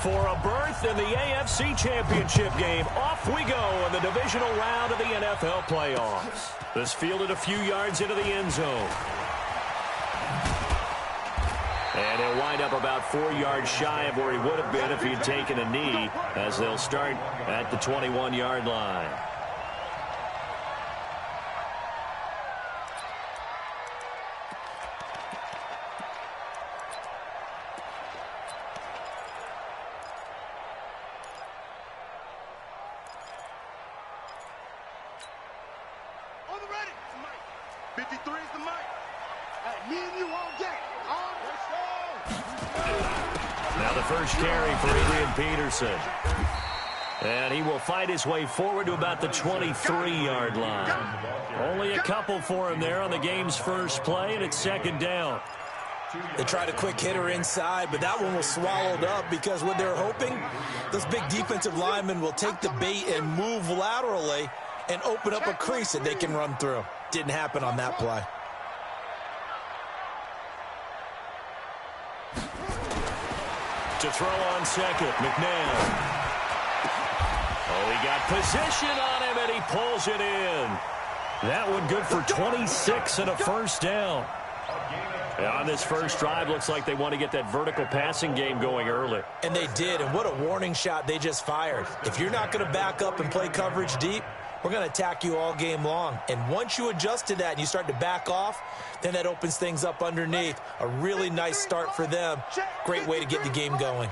for a berth in the AFC Championship game. Off we go in the divisional round of the NFL playoffs. This fielded a few yards into the end zone. And he'll wind up about 4 yards shy of where he would have been if he had taken a knee, as they'll start at the 21-yard line. On the ready. 53 is the mic. Hey, me and you all day. Now the first carry for Adrian Peterson. And he will fight his way forward to about the 23-yard line. Only a couple for him there on the game's first play, and it's second down. They tried a quick hitter inside, but that one was swallowed up because what they're hoping, those big defensive linemen will take the bait and move laterally and open up a crease that they can run through. Didn't happen on that play. To throw on second, McNabb. Oh, he got position on him, and he pulls it in. That one good for 26 and a first down. And on this first drive, looks like they want to get that vertical passing game going early. And they did, and what a warning shot they just fired. If you're not going to back up and play coverage deep, we're going to attack you all game long. And once you adjust to that and you start to back off, then that opens things up underneath. A really nice start for them. Great way to get the game going.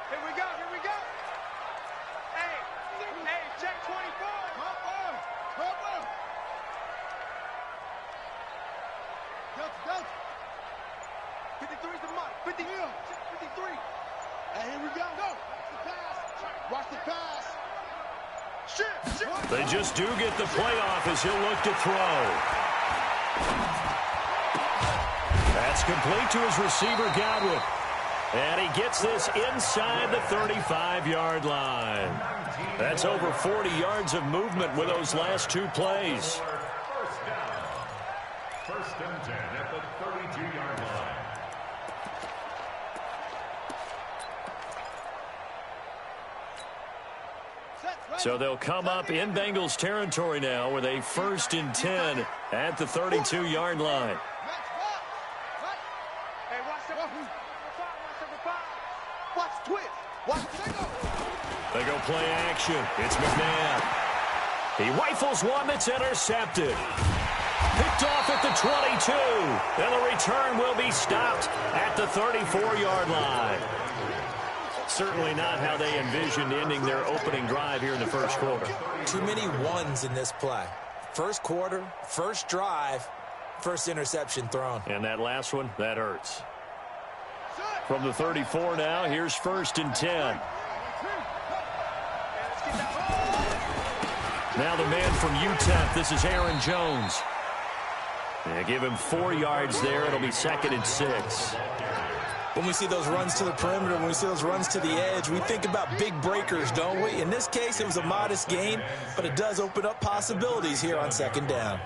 Here we go, here we go. Hey, check 24. Come on. Go. 53 is the mark. 53. Hey, here we go. Watch the pass. Shit. They just do get the playoff as he'll look to throw. That's complete to his receiver, Godwin. And he gets this inside the 35-yard line. That's over 40 yards of movement with those last two plays. First and 10 at the 32-yard line. So they'll come up in Bengals territory now with a 1st and 10 at the 32-yard line. They go play action. It's McNabb. He rifles one that's intercepted. Picked off at the 22. And the return will be stopped at the 34-yard line. Certainly not how they envisioned ending their opening drive here in the first quarter. Too many ones in this play. First quarter, first drive, first interception thrown. And that last one, that hurts. From the 34 now, here's 1st and 10. Now the man from UTEP, this is Aaron Jones. They give him 4 yards there. It'll be 2nd and 6. When we see those runs to the perimeter, when we see those runs to the edge, we think about big breakers, don't we? In this case, it was a modest gain, but it does open up possibilities here on 2nd down.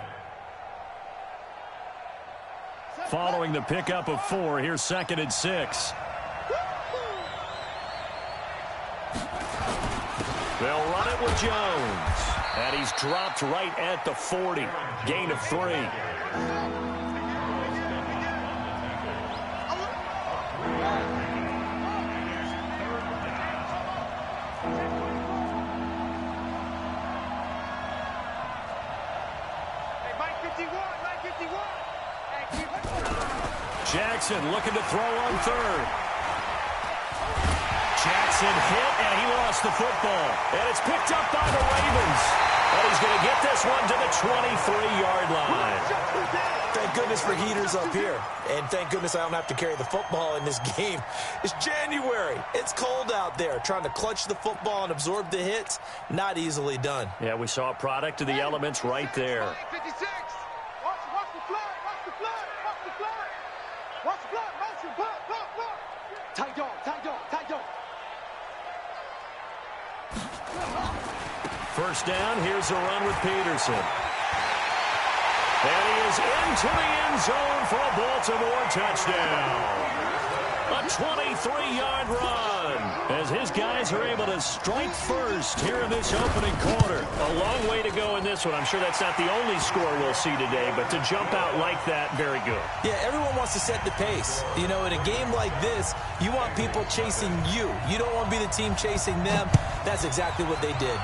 Following the pickup of 4, here's 2nd and 6. They'll run it with Jones. And he's dropped right at the 40. Gain of 3. Jackson looking to throw on 3rd. Jackson hit, and he lost the football. And it's picked up by the Ravens. And he's going to get this one to the 23-yard line. Thank goodness for heaters up here. And thank goodness I don't have to carry the football in this game. It's January. It's cold out there. Trying to clutch the football and absorb the hits, not easily done. Yeah, we saw a product of the elements right there. 56. Watch the flood. Motion. Blood. Tight dog. First down, here's a run with Peterson. And he is into the end zone for a Baltimore touchdown. A 23-yard run as his guys are able to strike first here in this opening quarter. A long way to go in this one. I'm sure that's not the only score we'll see today, but to jump out like that, very good. Yeah, everyone wants to set the pace. You know, in a game like this, you want people chasing you. You don't want to be the team chasing them. That's exactly what they did.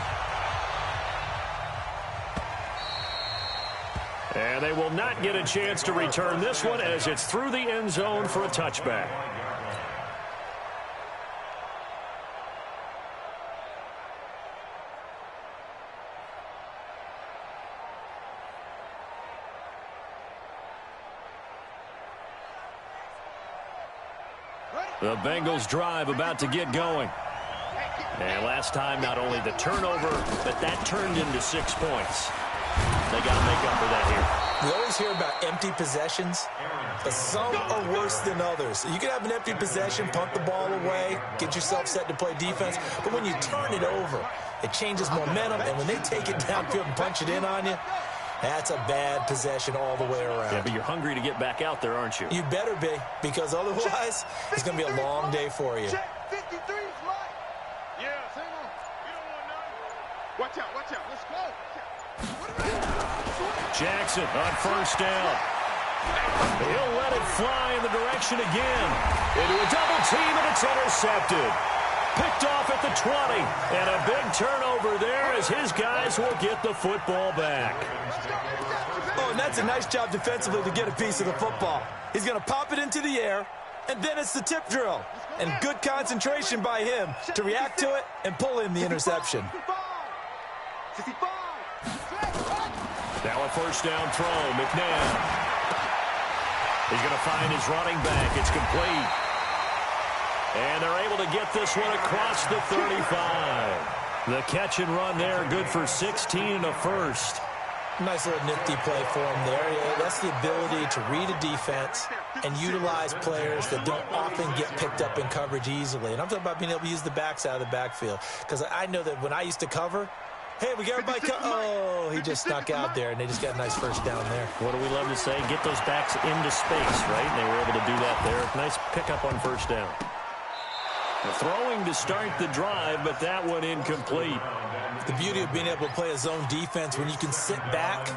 And they will not get a chance to return this one as it's through the end zone for a touchback. The Bengals drive about to get going. And last time, not only the turnover, but that turned into 6 points. They got to make up for that here. We always hear about empty possessions, but some are worse than others. You can have an empty possession, punt the ball away, get yourself set to play defense, but when you turn it over, it changes momentum, and when they take it downfield and punch it in on you, that's a bad possession all the way around. Yeah, but you're hungry to get back out there, aren't you? You better be, because otherwise, it's going to be a long day for you. Check, 53 is right. Yeah, hang on. You don't want none. Watch out. Let's go. Jackson on first down. He'll let it fly in the direction again. Into a double team, and it's intercepted. Picked off at the 20. And a big turnover there as his guys will get the football back. Oh, and that's a nice job defensively to get a piece of the football. He's going to pop it into the air, and then it's the tip drill. And good concentration by him to react to it and pull in the interception. Now a first down throw. McNabb. He's going to find his running back. It's complete. And they're able to get this one across the 35. The catch and run there, good for 16 and a first. Nice little nifty play for him there. Yeah, that's the ability to read a defense and utilize players that don't often get picked up in coverage easily. And I'm talking about being able to use the backs out of the backfield. Because I know that when I used to cover, hey, we got everybody oh, he just snuck out there, and they just got a nice first down there. What do we love to say? Get those backs into space, right? And they were able to do that there. Nice pickup on first down. Throwing to start the drive, but that one incomplete. The beauty of being able to play a zone defense when you can sit back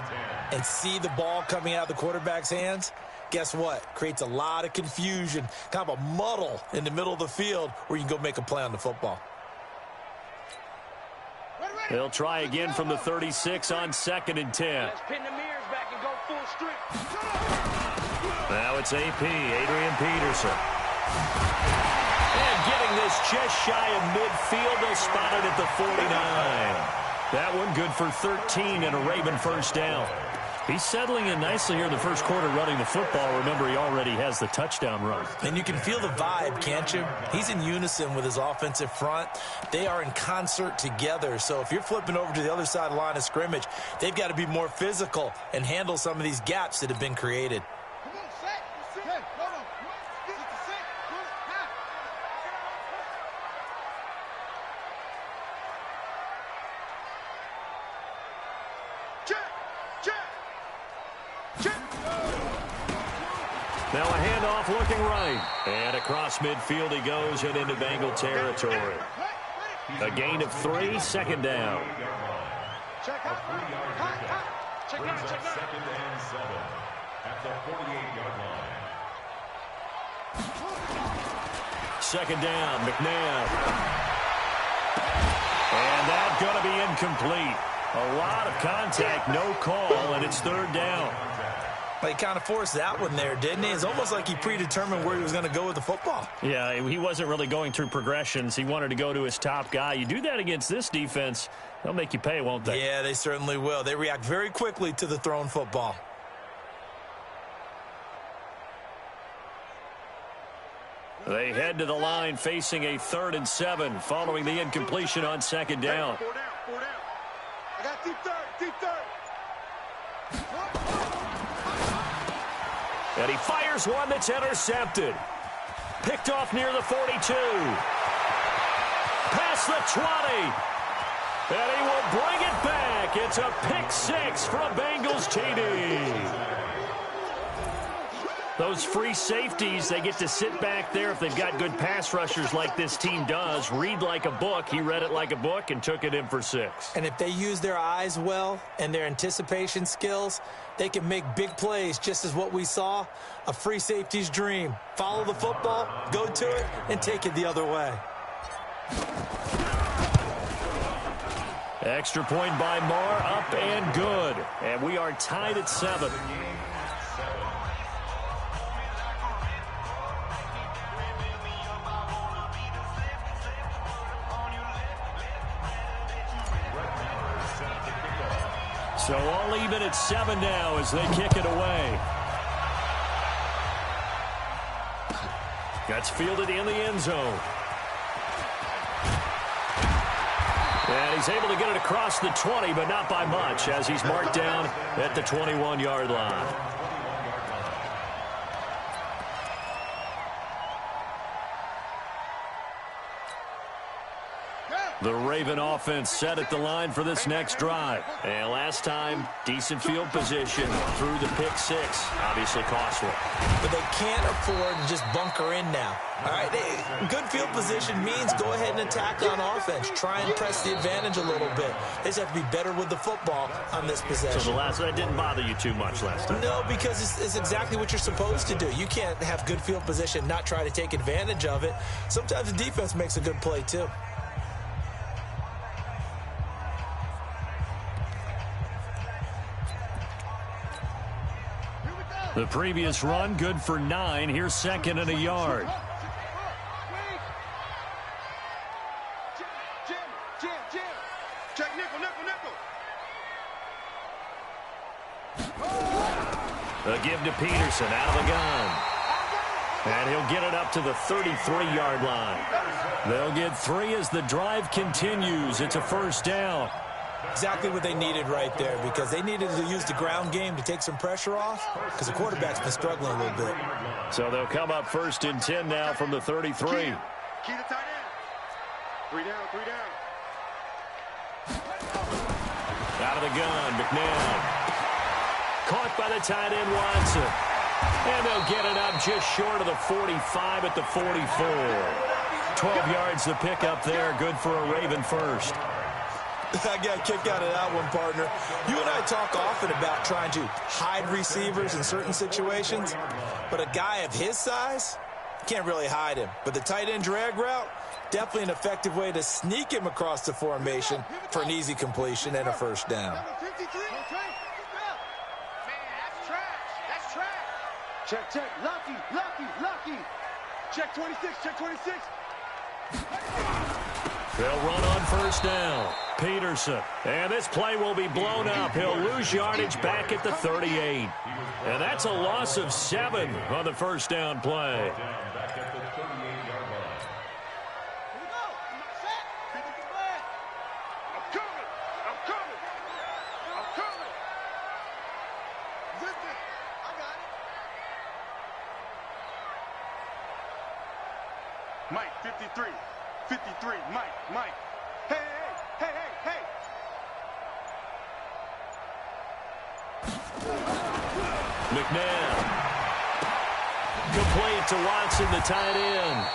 and see the ball coming out of the quarterback's hands, guess what? Creates a lot of confusion, kind of a muddle in the middle of the field where you can go make a play on the football. They'll try again from the 36 on 2nd and 10. Let's pin the mirrors back and go full strip. Now it's AP, Adrian Peterson. And getting this just shy of midfield, they'll spot it at the 49. That one good for 13 and a Raven first down. He's settling in nicely here in the first quarter running the football. Remember, he already has the touchdown run. And you can feel the vibe, can't you? He's in unison with his offensive front. They are in concert together. So if you're flipping over to the other side of the line of scrimmage, they've got to be more physical and handle some of these gaps that have been created. Now a handoff looking right. And across midfield he goes and into Bengal territory. A gain of 3, 2nd down. Check out. Brings up 2nd and 7 at the 48-yard line. 2nd down, McNabb. And that's going to be incomplete. A lot of contact, no call, and it's 3rd down. Well, he kind of forced that one there, didn't he? It's almost like he predetermined where he was going to go with the football. Yeah, he wasn't really going through progressions. He wanted to go to his top guy. You do that against this defense, they'll make you pay, won't they? Yeah, they certainly will. They react very quickly to the thrown football. They head to the line facing a 3rd and 7 following the incompletion on 2nd down. 4 down. I got deep third. And he fires one that's intercepted. Picked off near the 42. Past the 20. And he will bring it back. It's a pick 6 for a Bengals TD. Those free safeties, they get to sit back there if they've got good pass rushers like this team does. Read like a book. He read it like a book and took it in for 6. And if they use their eyes well and their anticipation skills, they can make big plays, just as what we saw, a free safety's dream. Follow the football, go to it, and take it the other way. Extra point by Marr, up and good. And we are tied at 7. So all even at 7 now as they kick it away. That's fielded in the end zone. And he's able to get it across the 20, but not by much, as he's marked down at the 21-yard line. The Raven offense set at the line for this next drive. And last time, decent field position through the pick 6. Obviously costly. But they can't afford to just bunker in now. All right, good field position means go ahead and attack on offense. Try and press the advantage a little bit. They just have to be better with the football on this possession. So that didn't bother you too much last time? No, because it's exactly what you're supposed to do. You can't have good field position, not try to take advantage of it. Sometimes the defense makes a good play, too. The previous run, good for 9. Here's 2nd and a yard. Jim. Check nickel. A give to Peterson out of the gun. And he'll get it up to the 33-yard line. They'll get 3 as the drive continues. It's a first down. Exactly what they needed right there, because they needed to use the ground game to take some pressure off, because the quarterback's been struggling a little bit. So they'll come up 1st and 10 now from the 33. Key to tight end. 3 down. Out of the gun, McNabb. Caught by the tight end, Watson. And they'll get it up just short of the 45 at the 44. 12 yards the pickup there, good for a Raven first. I got a kick out of that one, partner. You and I talk often about trying to hide receivers in certain situations, but a guy of his size can't really hide him. But the tight end drag route, definitely an effective way to sneak him across the formation for an easy completion and a first down. Check. Lucky. Check 26. They'll run on first down. Peterson. And this play will be blown up. He'll lose yardage back at the 38. And that's a loss of 7 on the first down play. Back at the 38-yard line. I'm coming. Listen, I got it. Mike, 53, Mike. Hey. McNabb. Complete to Watson, the tight end.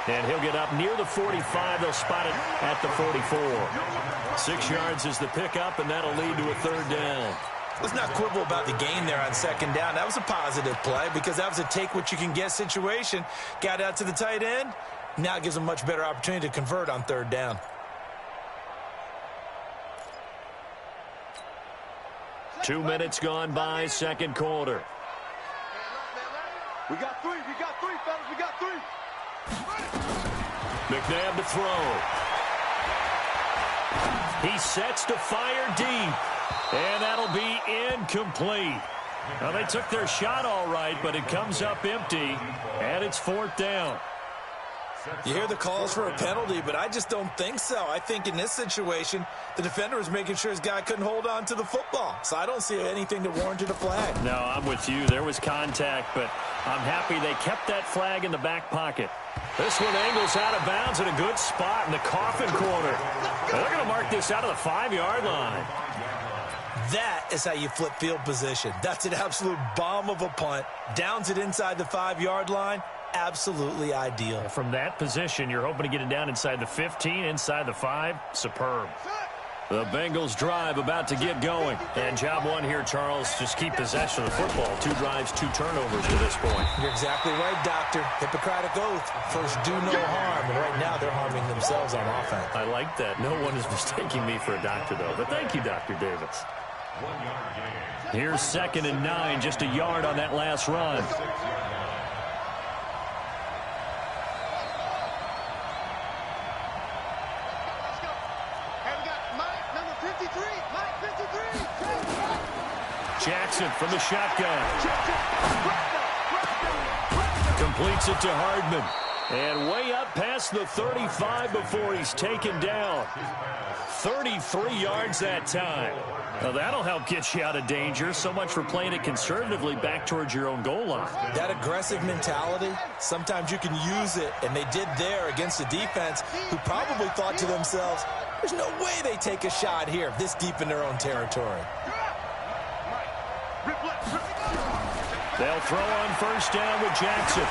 And he'll get up near the 45. They'll spot it at the 44. 6 yards is the pickup, and that'll lead to a third down. Let's not quibble about the gain there on second down. That was a positive play because that was a take-what-you-can-get situation. Got out to the tight end. Now it gives them a much better opportunity to convert on third down. Two minutes gone by, second quarter. We got three, fellas. We got 3. McNabb to throw. He sets to fire deep. And that'll be incomplete. Well, they took their shot all right, but it comes up empty, and it's 4th down. You hear the calls for a penalty, but I just don't think so. I think in this situation, the defender was making sure his guy couldn't hold on to the football. So I don't see anything that warranted a flag. No, I'm with you. There was contact, but I'm happy they kept that flag in the back pocket. This one angles out of bounds in a good spot in the coffin corner. They're going to mark this out of the 5-yard line. That is how you flip field position. That's an absolute bomb of a punt. Downs it inside the 5-yard line. Absolutely ideal. From that position, you're hoping to get it down inside the 15, inside the 5. Superb. The Bengals drive about to get going. And job one here, Charles, just keep possession of the football. 2 drives, 2 turnovers to this point. You're exactly right, Doctor. Hippocratic oath. First, do no harm. And right now, they're harming themselves on offense. I like that. No one is mistaking me for a doctor, though. But thank you, Dr. Davis. 1 yard gain. Here's 2nd and 9, just a yard on that last run. Jackson from the shotgun. Completes it to Hardman. And way up past the 35 before he's taken down. 33 yards that time. Now that'll help get you out of danger. So much for playing it conservatively back towards your own goal line. That aggressive mentality, sometimes you can use it, and they did there against a defense who probably thought to themselves, there's no way they take a shot here this deep in their own territory. They'll throw on first down with Jackson.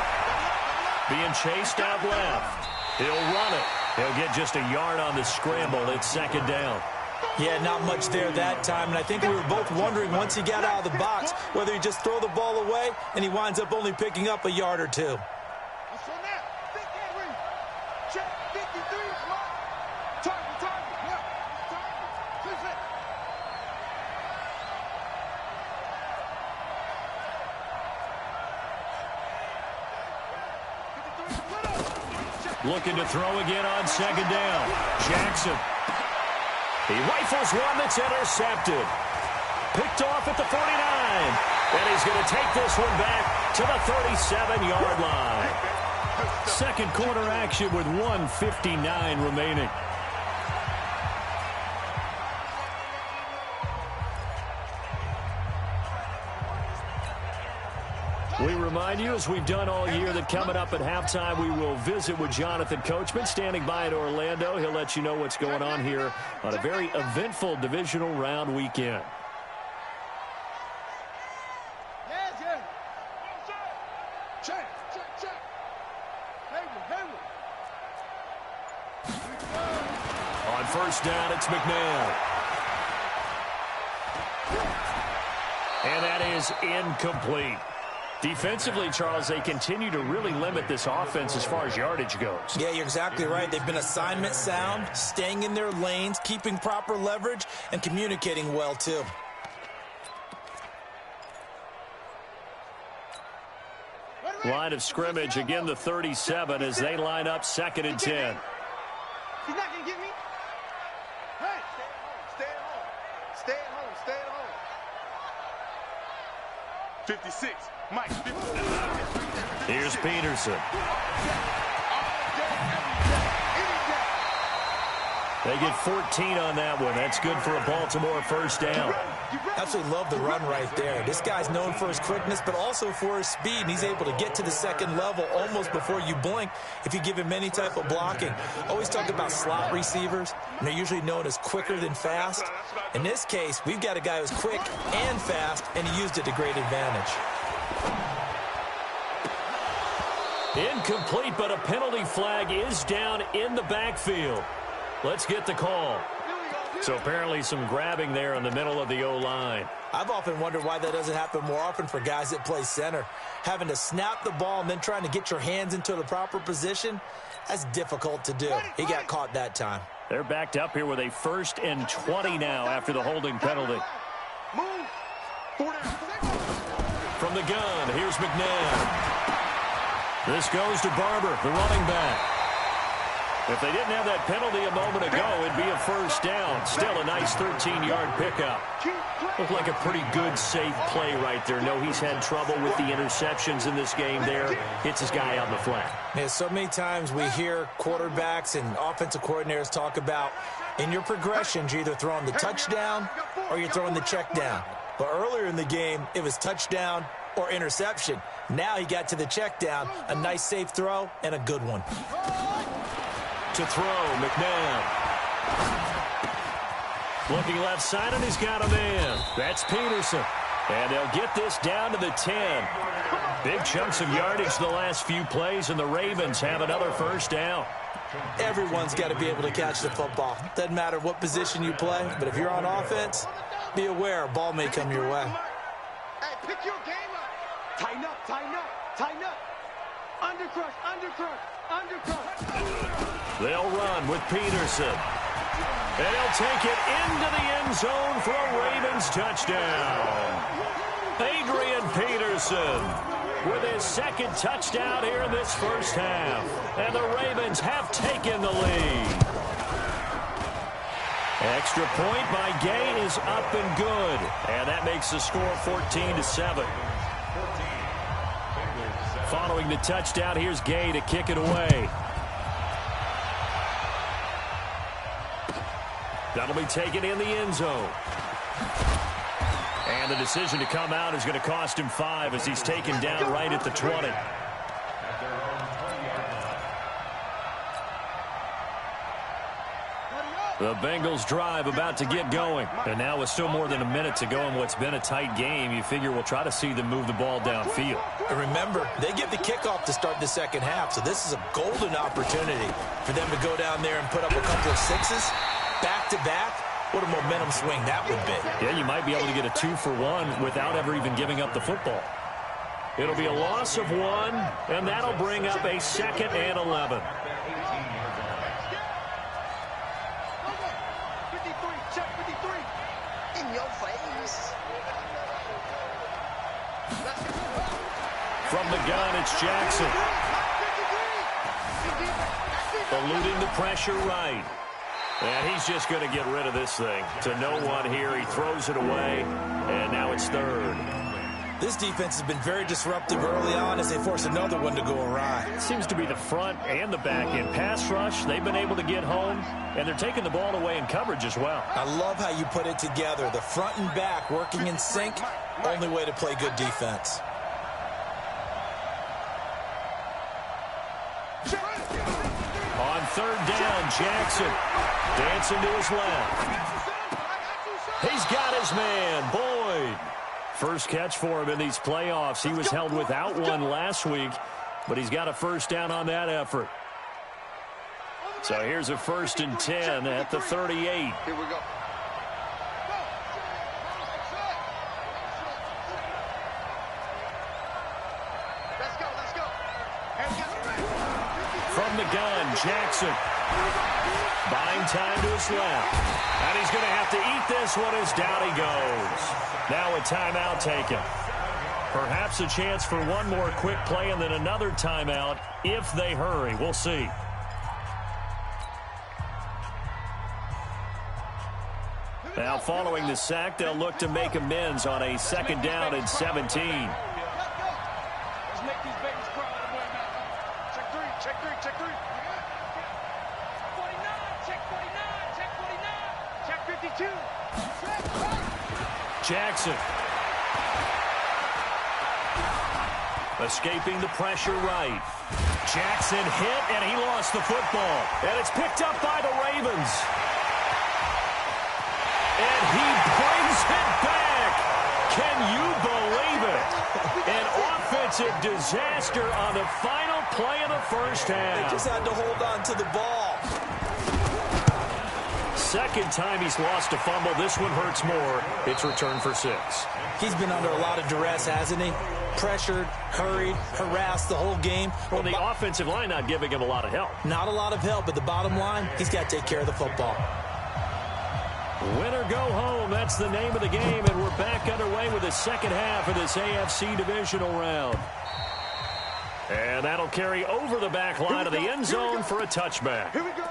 Being chased out left. He'll run it. He'll get just a yard on the scramble. It's 2nd down. Yeah, not much there that time, and I think we were both wondering once he got out of the box whether he just throw the ball away, and he winds up only picking up a yard or 2. Looking to throw again on 2nd down. Jackson. He rifles one that's intercepted. Picked off at the 49. And he's going to take this one back to the 37-yard line. 2nd quarter action with 1:59 remaining. We remind you, as we've done all year, that coming up at halftime, we will visit with Jonathan Coachman, standing by in Orlando. He'll let you know what's going on here on a very eventful divisional round weekend. On first down, it's McNabb. And that is incomplete. Defensively, Charles, they continue to really limit this offense as far as yardage goes. Yeah, you're exactly right. They've been assignment sound, staying in their lanes, keeping proper leverage, and communicating well, too. Line of scrimmage, again the 37 as they line up 2nd and 10. He's not going to get me. Hey, stay at home. Stay at home. Stay at home. 56. Mike, 57. Here's Peterson. They get 14 on that one. That's good for a Baltimore first down. Absolutely love the run right there. This guy's known for his quickness, but also for his speed, and he's able to get to the 2nd level almost before you blink if you give him any type of blocking. Always talk about slot receivers, and they're usually known as quicker than fast. In this case, we've got a guy who's quick and fast, and he used it to great advantage. Incomplete, but a penalty flag is down in the backfield. Let's get the call. So apparently some grabbing there in the middle of the O-line. I've often wondered why that doesn't happen more often for guys that play center. Having to snap the ball and then trying to get your hands into the proper position, that's difficult to do. He got caught that time. They're backed up here with a 1st and 20 now after the holding penalty. From the gun, here's McNabb. This goes to Barber, the running back. If they didn't have that penalty a moment ago, it'd be a first down. Still a nice 13-yard pickup. Looked like a pretty good, safe play right there. No, he's had trouble with the interceptions in this game there. Hits his guy on the flat. Yeah, so many times we hear quarterbacks and offensive coordinators talk about in your progressions, you're either throwing the touchdown or you're throwing the check down. But earlier in the game, it was touchdown or interception. Now he got to the check down, a nice safe throw, and a good one. To throw, McNabb. Looking left side, and he's got a man. That's Peterson. And they'll get this down to the 10. Big chunks of yardage the last few plays, and the Ravens have another first down. Everyone's got to be able to catch the football. Doesn't matter what position you play, but if you're on offense, be aware a ball may come your way. Hey, pick your game up. Tighten up, tighten up, tighten up. Undercrush, undercrush, undercrush. They'll run with Peterson. And he'll take it into the end zone for a Ravens touchdown. Adrian Peterson with his second touchdown here in this first half. And the Ravens have taken the lead. Extra point by Gay is up and good. And that makes the score 14-7. Following the touchdown, here's Gay to kick it away. That'll be taken in the end zone. And the decision to come out is going to cost him 5 as he's taken down right at the 20. The Bengals drive about to get going. And now with still more than a minute to go in what's been a tight game, you figure we'll try to see them move the ball downfield. And remember, they get the kickoff to start the second half, so this is a golden opportunity for them to go down there and put up a couple of sixes back-to-back. What a momentum swing that would be. Yeah, you might be able to get a 2-for-1 without ever even giving up the football. It'll be a loss of 1, and that'll bring up a 2nd and 11. 53, check 53. In your face. From the gun, it's Jackson. Eluding the pressure right. And he's just going to get rid of this thing. To no one here, he throws it away, and now it's 3rd. This defense has been very disruptive early on as they force another one to go awry. It seems to be the front and the back end. Pass rush, they've been able to get home, and they're taking the ball away in coverage as well. I love how you put it together. The front and back working in sync, only way to play good defense. On 3rd down, Jackson dancing to his left. He's got his man, Boyd. First catch for him in these playoffs. He was held without one last week, but he's got a first down on that effort. So here's a 1st and 10 at the 38. Here we go. Let's go, let's go. From the gun, Jackson. Buying time to his left. And he's going to have to eat this one as down he goes. Now a timeout taken. Perhaps a chance for one more quick play and then another timeout if they hurry. We'll see. Now following the sack, they'll look to make amends on a 2nd down and 17. Let's make these babies cry. Check 3, check 3, check 3. 49, check 49, check 49, check 52. Jackson. Escaping the pressure right. Jackson hit, and he lost the football. And it's picked up by the Ravens. And he brings it back. Can you believe it? An offensive disaster on the final play of the first half. They just had to hold on to the ball. 2nd time he's lost a fumble. This one hurts more. It's returned for 6. He's been under a lot of duress, hasn't he? Pressured, hurried, harassed the whole game. Well, the offensive line not giving him a lot of help. Not a lot of help, but the bottom line, he's got to take care of the football. Win or go home, that's the name of the game, and we're back underway with the second half of this AFC divisional round. And that'll carry over the back line of the end zone for a touchback. Here we go.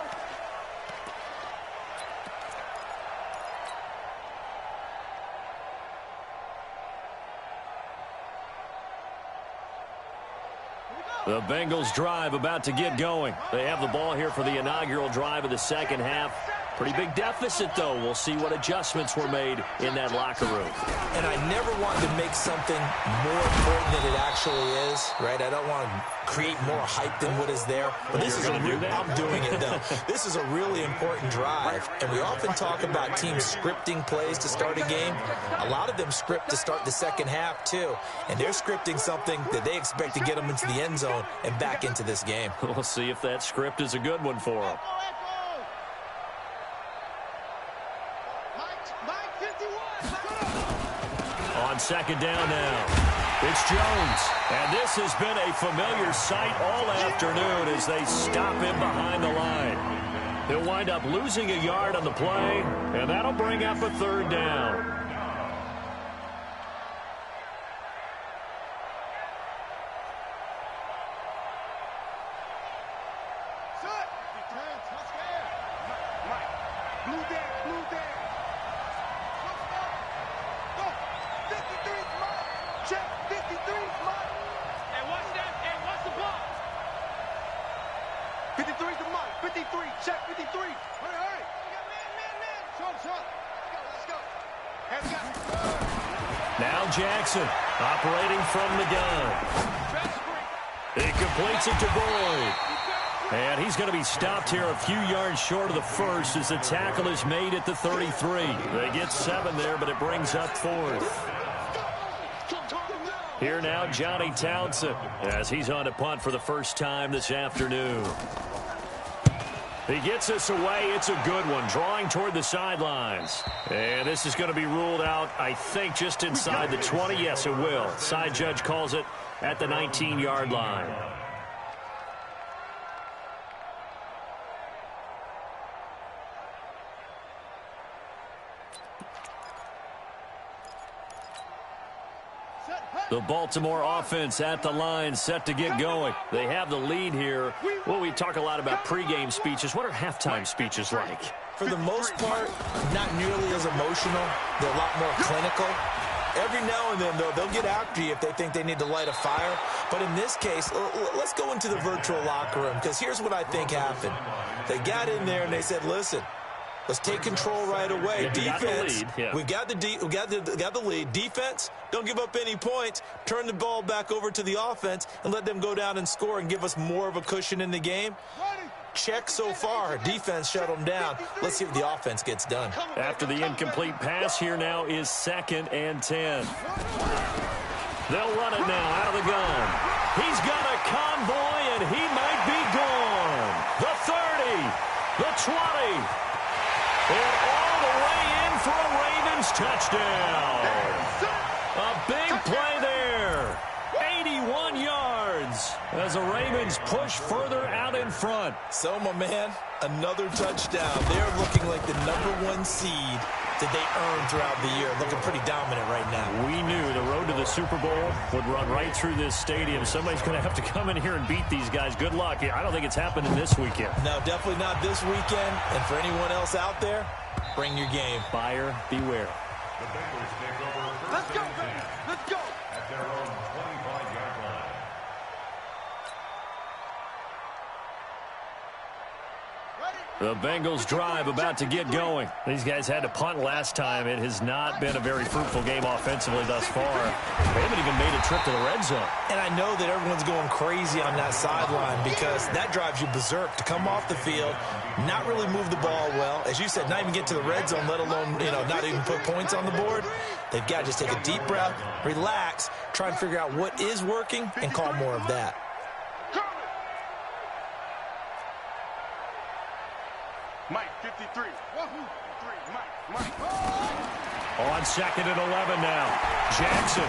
The Bengals drive about to get going. They have the ball here for the inaugural drive of the second half. Pretty big deficit, though. We'll see what adjustments were made in that locker room. And I never wanted to make something more important than it actually is, right? I don't want to create more hype than what is there. But this is a real, I'm doing it, though. This is a really important drive. And we often talk about teams scripting plays to start a game. A lot of them script to start the second half, too. And they're scripting something that they expect to get them into the end zone and back into this game. We'll see if that script is a good one for them. On second down now, it's Jones. And this has been a familiar sight all afternoon as they stop him behind the line. He'll wind up losing a yard on the play, and that'll bring up a third down. Now Jackson operating from the gun. He completes it to Boyd. And he's going to be stopped here a few yards short of the first as the tackle is made at the 33. They get 7 there, but it brings up 4th. Here now, Johnny Townsend, as he's on to punt for the first time this afternoon. He gets us away. It's a good one, drawing toward the sidelines. And this is going to be ruled out, I think, just inside the 20. Yes, it will. Side judge calls it at the 19-yard line. The Baltimore offense at the line, set to get going. They have the lead here. Well, we talk a lot about pregame speeches. What are halftime speeches like? For the most part, not nearly as emotional. They're a lot more clinical. Every now and then, though, they'll get after you if they think they need to light a fire. But in this case, let's go into the virtual locker room, because here's what I think happened. They got in there and they said, listen, let's take control right away. Yeah, defense, we got the lead. Defense, don't give up any points. Turn the ball back over to the offense and let them go down and score and give us more of a cushion in the game. Check so far. Defense shut them down. Let's see what the offense gets done. After the incomplete pass, here now is 2nd and 10. They'll run it now out of the gun. He's got a convoy, and he might be gone. The 30, the 20. And all the way in for a Ravens touchdown. A big play there. 81 yards as the Ravens push further out in front. So, my man, another touchdown. They're looking like the #1 seed that they earned throughout the year. Looking pretty dominant right now. We knew the road to the Super Bowl would run right through this stadium. Somebody's going to have to come in here and beat these guys. Good luck. I don't think it's happening this weekend. No, definitely not this weekend. And for anyone else out there, bring your game. Buyer beware. The Bengals take over. Let's go, baby. Let's go. At their own 25-yard line. The Bengals drive about to get going. These guys had to punt last time. It has not been a very fruitful game offensively thus far. They haven't even made a trip to the red zone. And I know that everyone's going crazy on that sideline because that drives you berserk to come off the field, not really move the ball well. As you said, not even get to the red zone, let alone, not even put points on the board. They've got to just take a deep breath, relax, try and figure out what is working and call more of that. Mike, 53. Mike. On 2nd and 11 now. Jackson.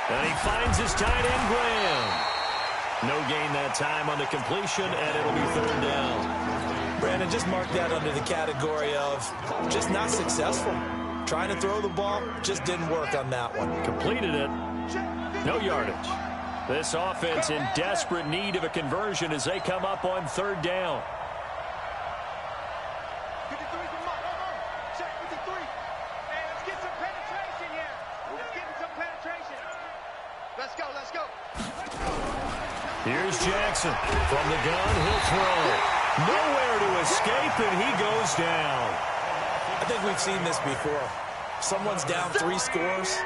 And he finds his tight end, Graham. No gain that time on the completion, and it'll be 3rd down. Brandon, just mark that under the category of just not successful. Trying to throw the ball, just didn't work on that one. Completed it. No yardage. This offense in desperate need of a conversion as they come up on 3rd down. Here's Jackson. From the gun, he'll throw. Nowhere to escape, and he goes down. I think we've seen this before. Someone's down 3 scores.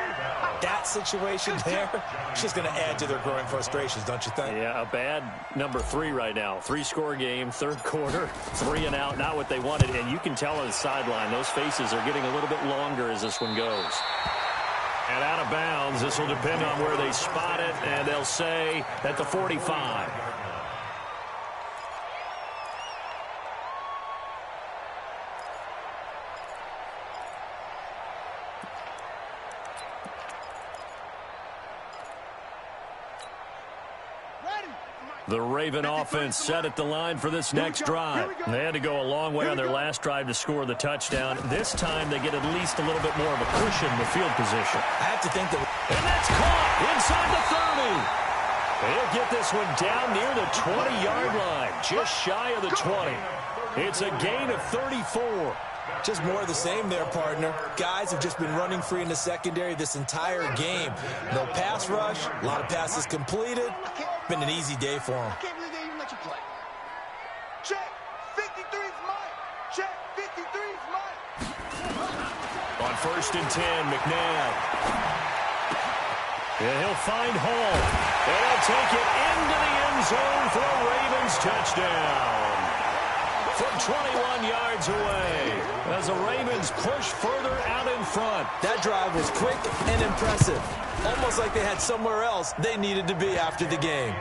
That situation there, it's just going to add to their growing frustrations, don't you think? Yeah, a bad number 3 right now. 3-score game, third quarter, 3 and out, not what they wanted. And you can tell on the sideline, those faces are getting a little bit longer as this one goes. And out of bounds, this will depend on where they spot it, and they'll say at the 45. The Raven offense set at the line for this next drive. They had to go a long way on their last drive to score the touchdown. This time they get at least a little bit more of a cushion with field position. I have to think that... And that's caught inside the 30. They'll get this one down near the 20-yard line, just shy of the 20. It's a gain of 34. Just more of the same there, partner. Guys have just been running free in the secondary this entire game. No pass rush, a lot of passes completed. Been an easy day for them. I can't believe they even let you play. Check. 53 is mine. Check. 53 is mine. On 1st and 10, McNabb. And he'll find Hall. And he'll take it into the end zone for a Ravens touchdown. From 21 yards away, as the Ravens push further out in front. That drive was quick and impressive. Almost like they had somewhere else they needed to be after the game.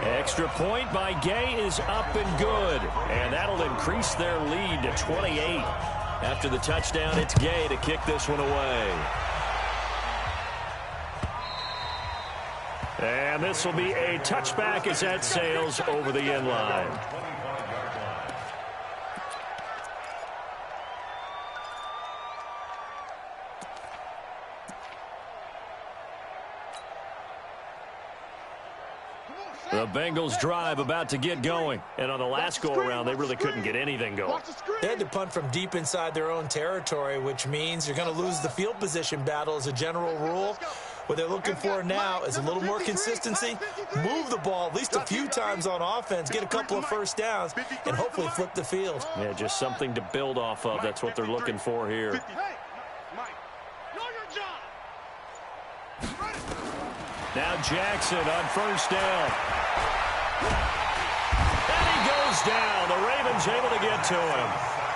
Extra point by Gay is up and good. And that'll increase their lead to 28. After the touchdown, it's Gay to kick this one away. And this will be a touchback as that sails over the end line. The Bengals drive about to get going. And on the last go-around, they really couldn't get anything going. They had to punt from deep inside their own territory, which means you're going to lose the field position battle as a general rule. What they're looking for now is a little more consistency, move the ball at least a few times on offense, get a couple of first downs, and hopefully flip the field. Yeah, just something to build off of. That's what they're looking for here. Now Jackson on 1st down. And he goes down. The Ravens able to get to him.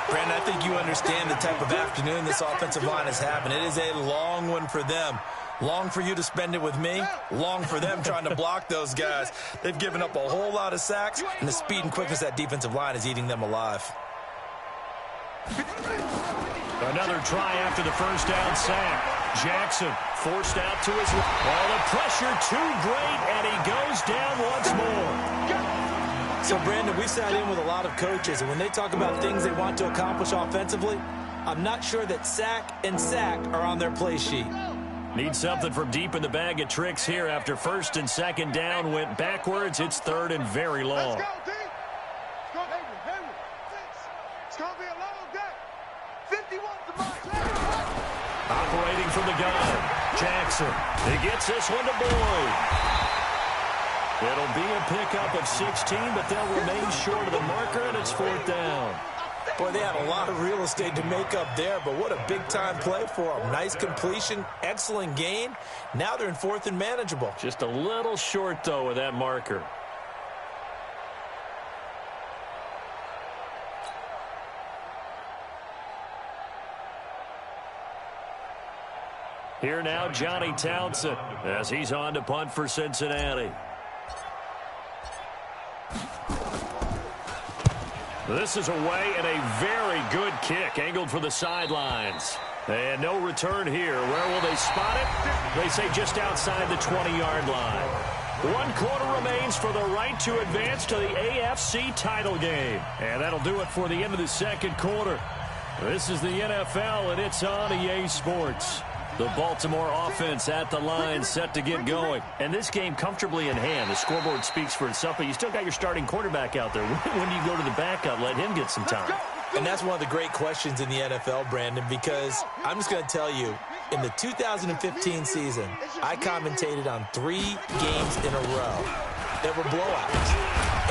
Brandon, I think you understand the type of afternoon this offensive line is having. It is a long one for them. Long for you to spend it with me. Long for them trying to block those guys. They've given up a whole lot of sacks, and the speed and quickness of that defensive line is eating them alive. Another try after the first down sack. Jackson forced out to his left. Well, the pressure too great, and he goes down once more. So, Brandon, we sat in with a lot of coaches, and when they talk about things they want to accomplish offensively, I'm not sure that sack and sack are on their play sheet. Need something from deep in the bag of tricks here after 1st and 2nd down went backwards. It's 3rd and very long. Let's go, D. It's going to be a long day. 51's the mark. Operating from the gun, Jackson. He gets this one to Boyd. It'll be a pickup of 16, but they'll remain short of the marker, and it's 4th down. Boy, they had a lot of real estate to make up there, but what a big-time play for them. Nice completion, excellent gain. Now they're in 4th and manageable. Just a little short, though, of that marker. Here now, Johnny Townsend, as he's on to punt for Cincinnati. This is away and a very good kick, angled for the sidelines. And no return here. Where will they spot it? They say just outside the 20-yard line. 1 quarter remains for the right to advance to the AFC title game. And that'll do it for the end of the 2nd quarter. This is the NFL, and it's on EA Sports. The Baltimore offense at the line, set to get going. And this game comfortably in hand. The scoreboard speaks for itself, but you still got your starting quarterback out there. When do you go to the backup? Let him get some time. And that's one of the great questions in the NFL, Brandon, because I'm just going to tell you, in the 2015 season, I commentated on 3 games in a row that were blowouts.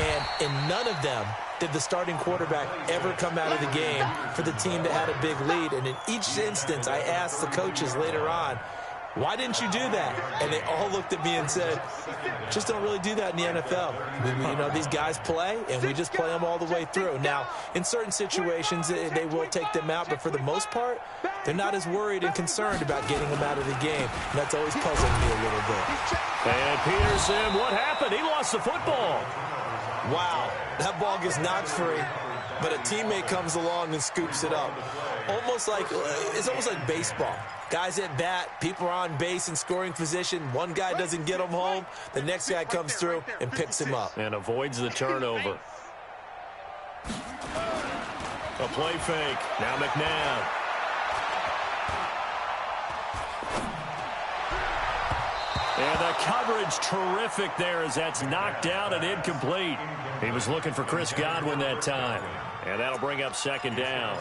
And in none of them did the starting quarterback ever come out of the game for the team that had a big lead. And in each instance, I asked the coaches later on, why didn't you do that? And they all looked at me and said, just don't really do that in the NFL. You know, these guys play, and we just play them all the way through. Now, in certain situations, they will take them out, but for the most part, they're not as worried and concerned about getting them out of the game. And that's always puzzling me a little bit. And Peterson, what happened? He lost the football. Wow, that ball gets knocked free, but a teammate comes along and scoops it up. It's almost like baseball. Guys at bat, people are on base in scoring position. One guy doesn't get him home. The next guy comes through and picks him up. And avoids the turnover. A play fake. Now McNabb. And the coverage terrific there as that's knocked down and incomplete. He was looking for Chris Godwin that time. And that'll bring up second down.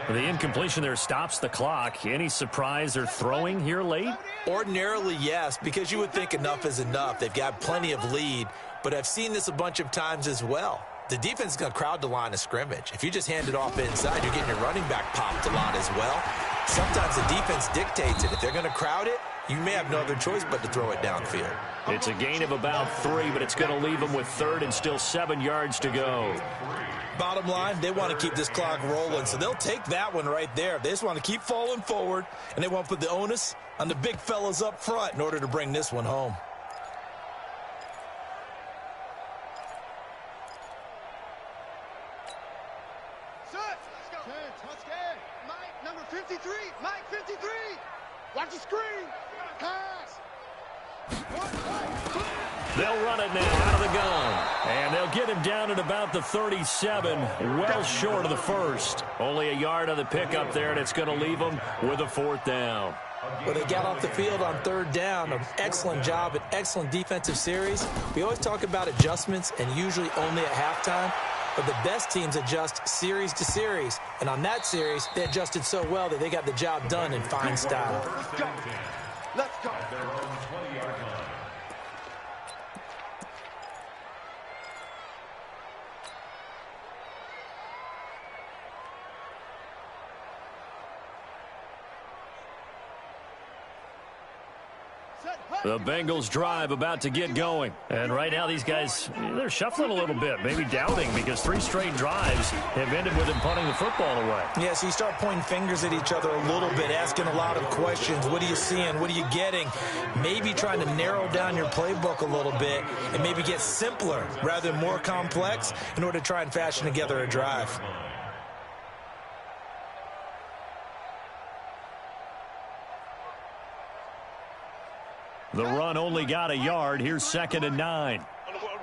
The incompletion there stops the clock. Any surprise or throwing here late? Ordinarily, yes, because you would think enough is enough. They've got plenty of lead, but I've seen this a bunch of times as well. The defense is going to crowd the line of scrimmage. If you just hand it off inside, you're getting your running back popped a lot as well. Sometimes the defense dictates it. If they're going to crowd it, you may have no other choice but to throw it downfield. It's a gain of about 3, but it's going to leave them with third and still 7 yards to go. Bottom line, they want to keep this clock rolling, so they'll take that one right there. They just want to keep falling forward, and they want to put the onus on the big fellas up front in order to bring this one home. Mike, number 53. Mike, 53. Watch the screen. Pass. They'll run it now out of the gun. And they'll get him down at about the 37, well short of the first. Only a yard on the pickup there, and it's going to leave them with a 4th down. Well, they got off the field on 3rd down. An excellent job, an excellent defensive series. We always talk about adjustments, and usually only at halftime. But the best teams adjust series to series. And on that series, they adjusted so well that they got the job done in fine style. Let's go. Let's go. The Bengals drive about to get going. And right now these guys, they're shuffling a little bit, maybe doubting, because 3 straight drives have ended with them punting the football away. Yeah, so you start pointing fingers at each other a little bit, asking a lot of questions. What are you seeing? What are you getting? Maybe trying to narrow down your playbook a little bit and maybe get simpler rather than more complex in order to try and fashion together a drive. The run only got a yard. Here's 2nd and 9. Get him on.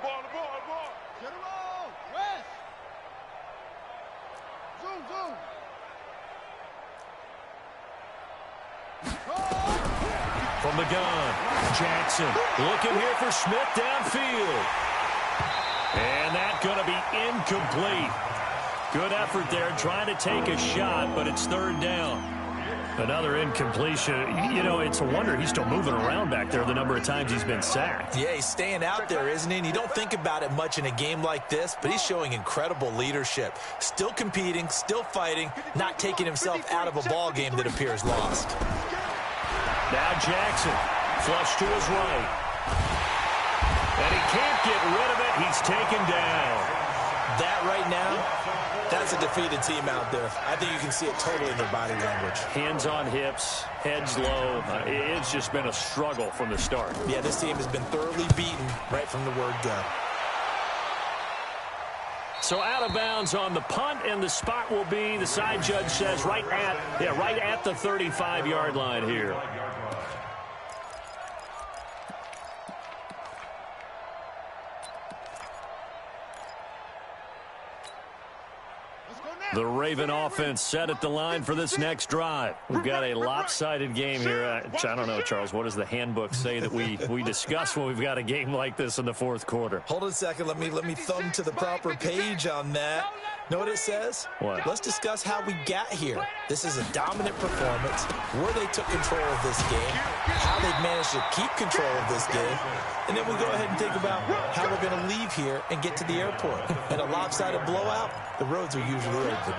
Rest. Zoom. From the gun, Jackson looking here for Smith downfield. And that's going to be incomplete. Good effort there trying to take a shot, but it's 3rd down. Another incompletion. You know, it's a wonder he's still moving around back there the number of times he's been sacked. Yeah, he's staying out there, isn't he? And you don't think about it much in a game like this, but he's showing incredible leadership. Still competing, still fighting, not taking himself out of a ball game that appears lost. Now Jackson, flush to his right. And he can't get rid of it. He's taken down. That right now, that's a defeated team out there. I think you can see it totally in their body language. Hands on hips, heads low. It's just been a struggle from the start. Yeah, this team has been thoroughly beaten right from the word go. So out of bounds on the punt, and the spot will be, the side judge says, right at the 35-yard line here. The Raven offense set at the line for this next drive. We've got a lopsided game here. I don't know, Charles, what does the handbook say that we discuss when we've got a game like this in the fourth quarter? Hold on a second. Let me thumb to the proper page on that. Know what it says? What? Let's discuss how we got here. This is a dominant performance, where they took control of this game, how they've managed to keep control of this game, and then we go ahead and think about how we're going to leave here and get to the airport. In a lopsided blowout, the roads are usually open.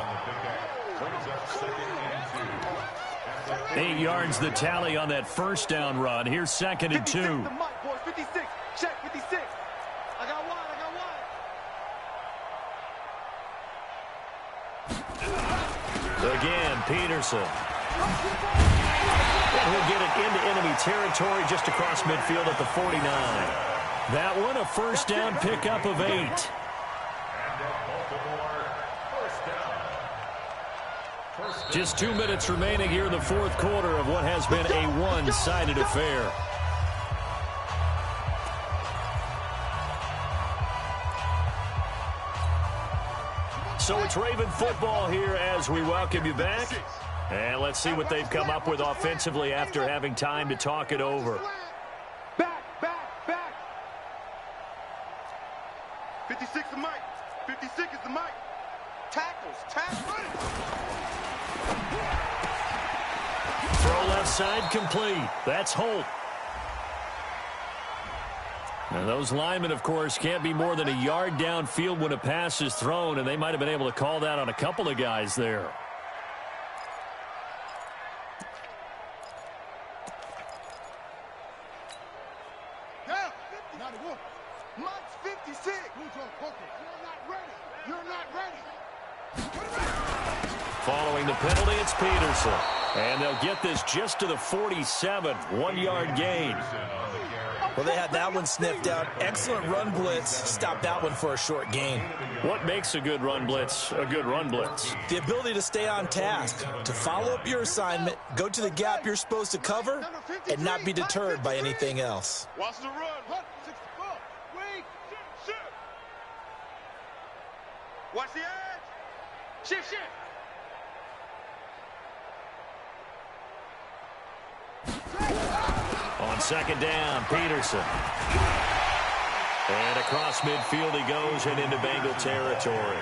8 yards the tally on that first down run. Here's 2nd and 2. 56. Check 56. I got one. Again, Peterson. And he'll get it into enemy territory just across midfield at the 49. That one, a first down pickup of 8. Just 2 minutes remaining here in the fourth quarter of what has been a one-sided affair. So it's Raven football here as we welcome you back. And let's see what they've come up with offensively after having time to talk it over. Back. 56 is Mike. 56 is the Mike. Tackles. Throw left side complete. That's Holt. And those linemen, of course, can't be more than a yard downfield when a pass is thrown, and they might have been able to call that on a couple of guys there. Mike's 56. You're not ready. Following the penalty, it's Peterson. And they'll get this just to the 47, 1-yard gain. Well, they had that one sniffed out. Excellent run blitz. Stopped that one for a short gain. What makes a good run blitz a good run blitz? The ability to stay on task, to follow up your assignment, go to the gap you're supposed to cover, and not be deterred by anything else. Watch the run. Watch the edge. Shift. On 2nd down, Peterson. And across midfield he goes and into Bengal territory.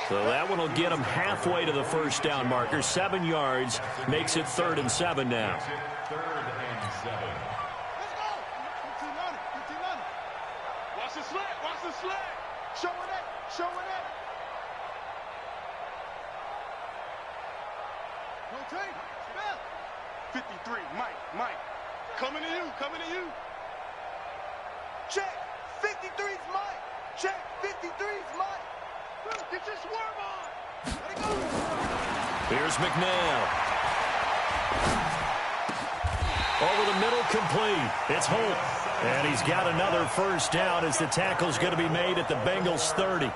So that one will get him halfway to the first down marker. 7 yards makes it 3rd and 7 now. Watch the slant. Showing it. Rotate. 53, Mike. Coming to you. Check. 53's Mike. Check. 53's Mike. Get your swerve on. Let it go. Here's McNabb. Over the middle, complete. It's Holt. And he's got another first down as the tackle's going to be made at the Bengals 30. I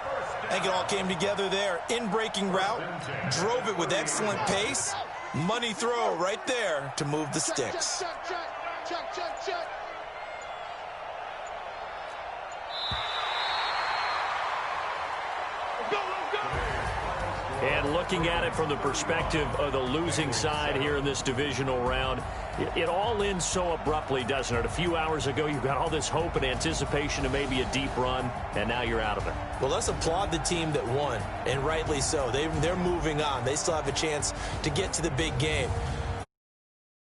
think it all came together there. In-breaking route, drove it with excellent pace. Money throw right there to move the sticks. Check. Go. And looking at it from the perspective of the losing side here in this divisional round, it all ends so abruptly, doesn't it? A few hours ago, you've got all this hope and anticipation of maybe a deep run, and now you're out of it. Well, let's applaud the team that won, and rightly so. They're moving on. They still have a chance to get to the big game.